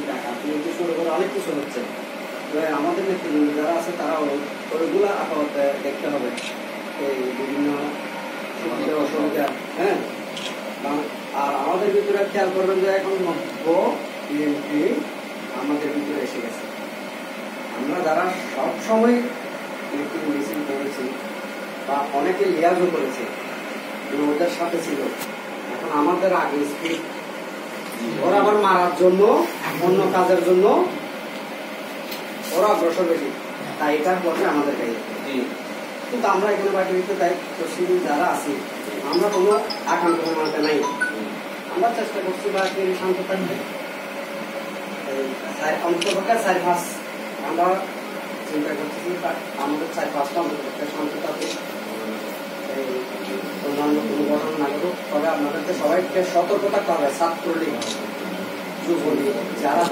ডাকাত থেকে শুরু করে অনেক কিছু হচ্ছে। আমাদের নেতৃবৃন্দ যারা আছে তারাও ওইগুলো আপাতত দেখতে হবে, এই বিভিন্ন সুবিধা অসুবিধা। হ্যাঁ, আর আমাদের ভিতরে খেয়াল করবেন যে এখন বিএনপি আমাদের ভিতরে এসে গেছে। আমরা যারা সবসময় মিছিল করেছি বা অনেকে লিয়াজও করেছে, ওদের সাথে ছিল, এখন আমাদের আগে স্পিড ওরা আবার মারার জন্য, অন্য কাজের জন্য ওরা অগ্রসর বেশি, তাই এটা করবে আমাদের গায়ে। কিন্তু আমরা এখানে বাকি দিতে দায়িত্বশীল যারা আছি, আমরা কোনো আকাঙ্ক্ষা মানতে নাই। আমরা চেষ্টা করছি বাকি শান্ত থাকবে, অন্তপক্ষে 4-5 আমরা চিন্তা করতেছি, আমাদের 4-5টা অন্তপক্ষে শান্ত থাকবে, অন্যান্য কোনো ঘটনা না ঘটুক। তবে আপনাদেরকে সবাইকে সতর্ক থাকতে হবে, ছাত্রলীগ, যুবলীগ যারা